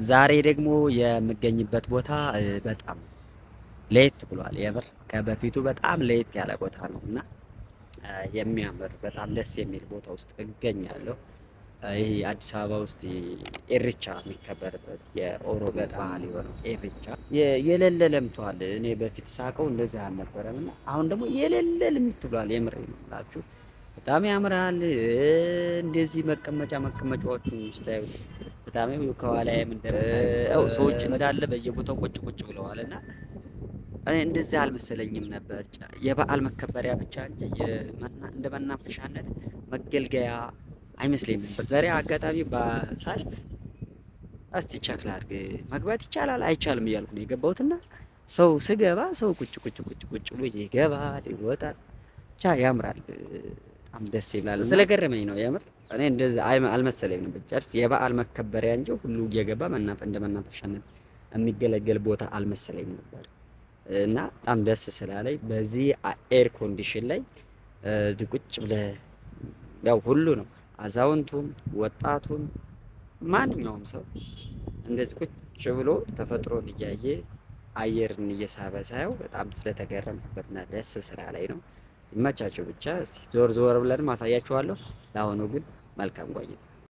ዛሬ ደግሞ የምገኝበት ቦታ በጣም ለየት ብሏል። የምር ከበፊቱ በጣም ለየት ያለ ቦታ ነው እና የሚያምር በጣም ደስ የሚል ቦታ ውስጥ እገኛለሁ። ይህ አዲስ አበባ ውስጥ ኤሪቻ የሚከበርበት የኦሮሞ ባህል የሆነው ኤሪቻ የሌለ ለምቷል። እኔ በፊት ሳቀው እንደዚህ አልነበረም እና አሁን ደግሞ የሌለ ልምት ብሏል። የምሬ ነው የምላችሁ በጣም ያምራል። እንደዚህ መቀመጫዎቹ ስታዩ በጣም ከኋላዬም እንደምታዩ ሰዎች እንዳለ በየቦታው ቁጭ ቁጭ ብለዋል እና እኔ እንደዚህ አልመሰለኝም ነበር። የበአል መከበሪያ ብቻ እንጂ እንደ መናፈሻነት መገልገያ አይመስለኝም ነበር። ዛሬ አጋጣሚ ባሳልፍ እስቲ ቸክ ላድርግ መግባት ይቻላል አይቻልም እያልኩ ነው የገባሁትና ሰው ስገባ ሰው ቁጭ ብሎ ይገባል ይወጣል። ብቻ ያምራል፣ በጣም ደስ ይላል። ስለገረመኝ ነው የምር እኔ እንደዚህ አልመሰለኝም ነበር። ጨርስ የበአል መከበሪያ እንጂ ሁሉ እየገባ እንደ መናፈሻነት የሚገለገል ቦታ አልመሰለኝም ነበር። እና በጣም ደስ ስላለኝ በዚህ ኤር ኮንዲሽን ላይ ቁጭ ብለህ ያው ሁሉ ነው አዛውንቱም ወጣቱም ማንኛውም ሰው እንደዚህ ቁጭ ብሎ ተፈጥሮን እያየ አየርን እየሳበ ሳየው በጣም ስለተገረምኩበትና ደስ ስላለኝ ነው። ይመቻችሁ ብቻ። እስቲ ዞር ዞር ብለን ማሳያችኋለሁ። ለአሁኑ ግን መልካም ቆይታ